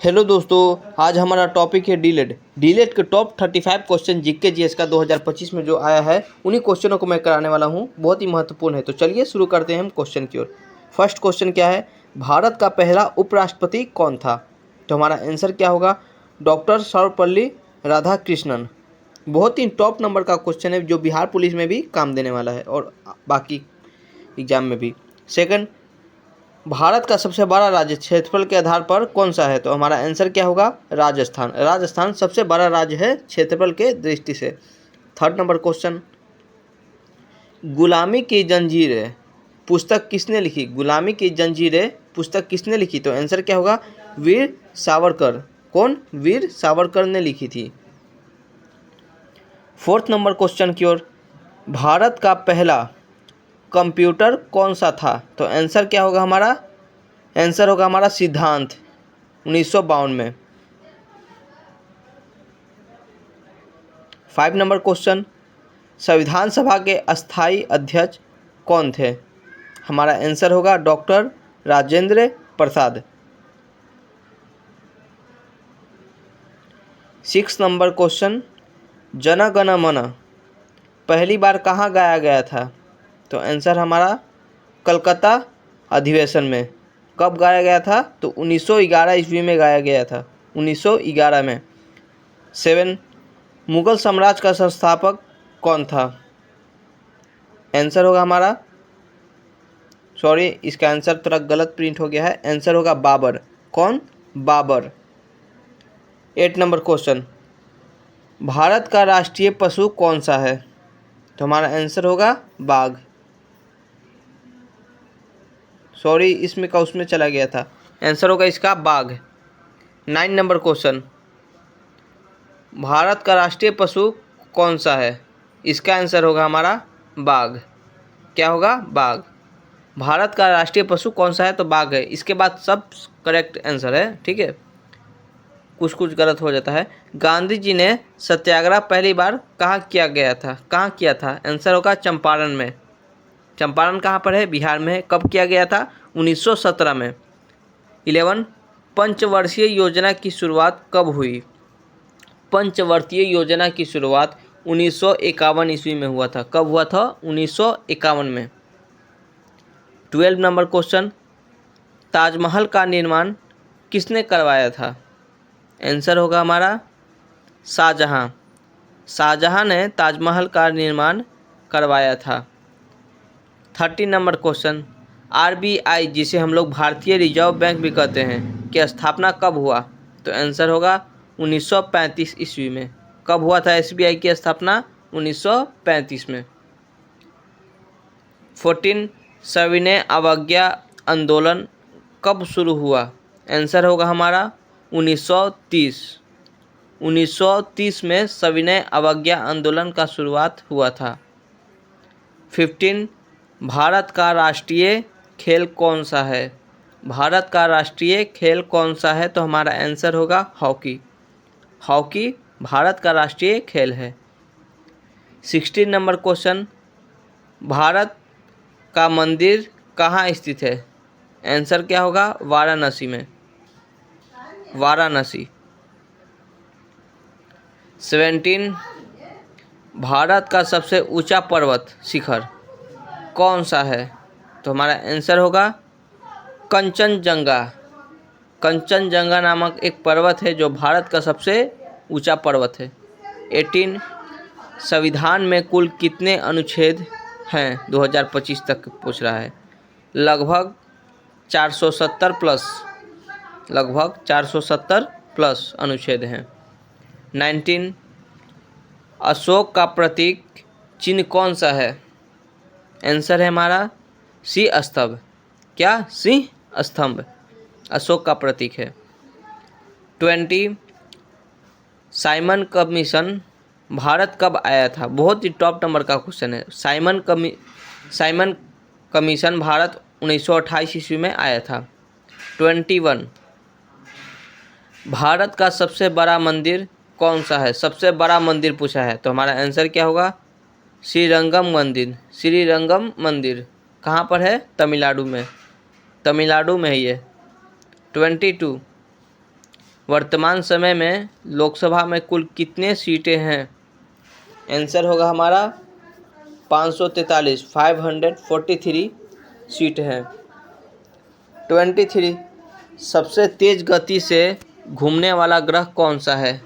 Hello दोस्तों, आज हमारा टॉपिक है डीलेट। डीलेट के टॉप 35 क्वेश्चन जीके जीएस का 2025 में जो आया है उन्हीं क्वेश्चनों को मैं कराने वाला हूं। बहुत ही महत्वपूर्ण है। तो चलिए शुरू करते हैं हम क्वेश्चन की ओर। फर्स्ट क्वेश्चन क्या है? भारत का पहला उपराष्ट्रपति कौन था? तो हमारा आंसर क्या होगा? डॉक्टर सर्वपल्ली राधाकृष्णन। बहुत ही टॉप नंबर का क्वेश्चन है जो बिहार पुलिस में भी काम देने वाला है और बाकी एग्जाम में भी। सेकंड, भारत का सबसे बड़ा राज्य क्षेत्रफल के आधार पर कौन सा है? तो हमारा आंसर क्या होगा? राजस्थान। राजस्थान सबसे बड़ा राज्य है क्षेत्रफल के दृष्टि से। थर्ड नंबर क्वेश्चन, गुलामी की जंजीरें पुस्तक किसने लिखी? गुलामी की जंजीरें पुस्तक किसने लिखी? तो आंसर क्या होगा? वीर सावरकर। कौन? वीर सावरकर ने लिखी थी। फोर्थ नंबर क्वेश्चन की ओर, भारत का पहला कंप्यूटर कौन सा था? तो आंसर क्या होगा हमारा? आंसर होगा हमारा सिद्धांत, 1952 में। 5 नंबर क्वेश्चन, संविधान सभा के अस्थाई अध्यक्ष कौन थे? हमारा आंसर होगा doctor Rajendra Prasad. 6 number question, Jana Gana मन पहली बार कहाँ गाया गया था? तो आंसर हमारा कलकत्ता अधिवेशन में। कब गाया गया था? तो 1911 ईस्वी में गाया गया था, 1911 में। 7, मुगल साम्राज्य का संस्थापक कौन था? आंसर होगा हमारा, सॉरी इसका आंसर थोड़ा गलत प्रिंट हो गया है। आंसर होगा बाबर। कौन? बाबर। 8 नंबर क्वेश्चन, भारत का राष्ट्रीय पशु कौन सा है? तो हमारा आंसर होगा बाघ। सॉरी इसमें का उसमें चला गया था। आंसर होगा इसका बाघ। 9 नंबर क्वेश्चन, भारत का राष्ट्रीय पशु कौन सा है? इसका आंसर होगा हमारा बाघ। क्या होगा? बाघ। भारत का राष्ट्रीय पशु कौन सा है? तो बाघ है। इसके बाद सब करेक्ट आंसर है, ठीक है, कुछ कुछ गलत हो जाता है। गांधी जी ने सत्याग्रह पहली बार कहाँ किया गया था? कहाँ किया था? आंसर होगा चंपारण में। चंपारण कहाँ पर है? बिहार में है। कब किया गया था? 1917 में। 11, पंचवर्षीय योजना की शुरुआत कब हुई? पंचवर्षीय योजना की शुरुआत 1951 ईस्वी में हुआ था। कब हुआ था? 1951 में। 12 नंबर क्वेश्चन, ताजमहल का निर्माण किसने करवाया था? आंसर होगा हमारा शाहजहां। शाहजहां ने ताजमहल का निर्माण करवाया था। 13 नंबर क्वेश्चन, आरबीआई जिसे हम लोग भारतीय रिजर्व बैंक भी कहते हैं की स्थापना कब हुआ? तो आंसर होगा 1935 ईस्वी में। कब हुआ था एसबीआई की स्थापना? 1935 में। 14, सविनय अवज्ञा आंदोलन कब शुरू हुआ? आंसर होगा हमारा 1930। 1930 में सविनय अवज्ञा आंदोलन का शुरुआत हुआ था। 15, भारत का राष्ट्रीय खेल कौन सा है? भारत का राष्ट्रीय खेल कौन सा है? तो हमारा आंसर होगा हॉकी। हॉकी भारत का राष्ट्रीय खेल है। 16 नंबर क्वेश्चन, भारत का मंदिर कहाँ स्थित है? आंसर क्या होगा? वाराणसी में। वाराणसी। 17, भारत का सबसे ऊंचा पर्वत शिखर कौन सा है? तो हमारा आंसर होगा कंचनजंगा। कंचनजंगा नामक एक पर्वत है जो भारत का सबसे ऊंचा पर्वत है। 18, संविधान में कुल कितने अनुच्छेद हैं? 2025 तक पूछ रहा है। लगभग 470 प्लस, लगभग 470 प्लस अनुच्छेद हैं। 19, अशोक का प्रतीक चिन्ह कौन सा है? आंसर है हमारा सिंह स्तंभ। क्या? सिंह स्तंभ अशोक का प्रतीक है। 20, साइमन कमीशन भारत कब आया था? बहुत ही टॉप नंबर का क्वेश्चन है। साइमन कमीशन भारत 1928 ईस्वी में आया था। 21, भारत का सबसे बड़ा मंदिर कौन सा है? सबसे बड़ा मंदिर पूछा है तो हमारा आंसर क्या होगा? श्रीरंगम मंदिर। श्रीरंगम मंदिर कहाँ पर है? तमिलनाडु में। तमिलनाडु में है ये। 22, वर्तमान समय में लोकसभा में कुल कितने सीटें हैं? आंसर होगा हमारा 543, 543 सीट है। 23 सबसे तेज गति से घूमने वाला ग्रह कौन सा है?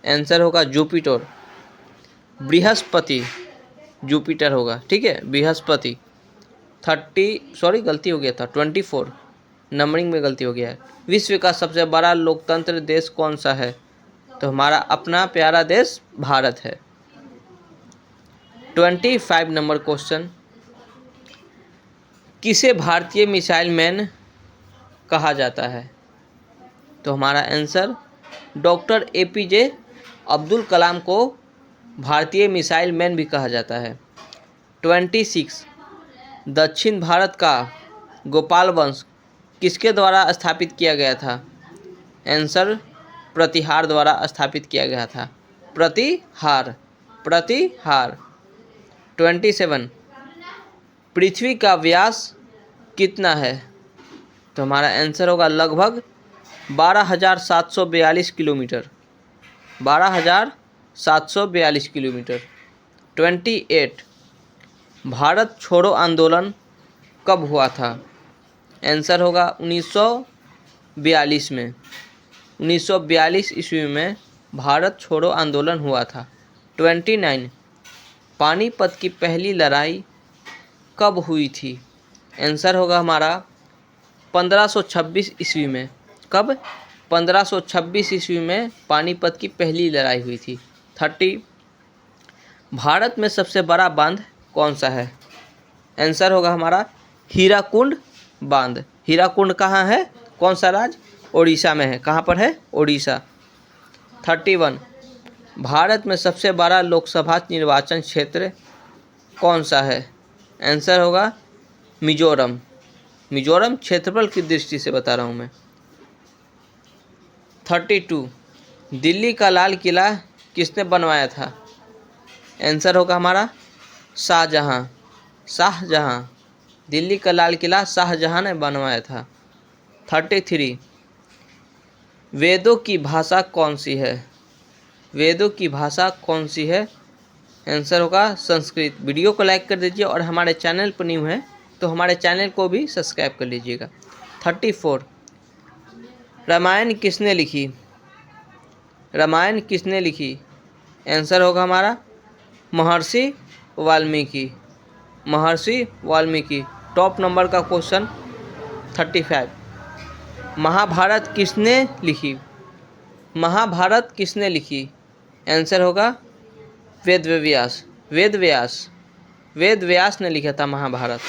आंसर होगा जुपिटर, बृहस्पति, जुपिटर होगा, ठीक है, बृहस्पति। 24 नंबरिंग में गलती हो गया है। विश्व का सबसे बड़ा लोकतंत्र देश कौन सा है? तो हमारा अपना प्यारा देश भारत है। 25 नंबर क्वेश्चन, किसे भारतीय मिसाइल मैन कहा जाता है? तो हमारा answer doctor APJ Abdul Kalam को भारतीय मिसाइल मैन भी कहा जाता है। 26 दक्षिण भारत का गोपाल वंश किसके द्वारा स्थापित किया गया था? आंसर प्रतिहार द्वारा स्थापित किया गया था। प्रतिहार। 27 पृथ्वी का व्यास कितना है? तो हमारा आंसर होगा लगभग 12,742 किलोमीटर। 12,742 किलोमीटर। 28 भारत छोड़ो आंदोलन कब हुआ था? आंसर होगा 1942 में। 1942 ईस्वी में भारत छोड़ो आंदोलन हुआ था। 29 पानीपत की पहली लड़ाई कब हुई थी? आंसर होगा हमारा 1526 ईस्वी में। कब? 1526 ईस्वी में पानीपत की पहली लड़ाई हुई थी। 30 भारत में सबसे बड़ा बांध कौन सा है? आंसर होगा हमारा हीराकुंड बांध। हीराकुंड कहाँ है? कौन सा राज्य? ओडिशा में है। कहाँ पर है? ओडिशा। 31 भारत में सबसे बड़ा लोकसभा निर्वाचन क्षेत्र कौन सा है? आंसर होगा मिजोरम। मिजोरम क्षेत्रफल की दृष्टि से बता रहा हूँ मैं। 32 दिल्ली का लाल किला किसने बनवाया था? आंसर होगा हमारा शाहजहां। शाहजहां। दिल्ली का लाल किला शाहजहां ने बनवाया था। 33 वेदों की भाषा कौन सी है? वेदों की भाषा कौन सी है? आंसर होगा संस्कृत। वीडियो को लाइक कर दीजिए और हमारे चैनल पर न्यू है तो हमारे चैनल को भी सब्सक्राइब कर लीजिएगा। 34 रामायण किसने लिखी? रामायण किसने लिखी? आंसर होगा हमारा महर्षि वाल्मीकि। महर्षि वाल्मीकि। टॉप नंबर का क्वेश्चन 35 महाभारत किसने लिखी? महाभारत किसने लिखी? आंसर होगा वेद व्यास। वेद व्यास। वेद व्यास ने लिखा था महाभारत।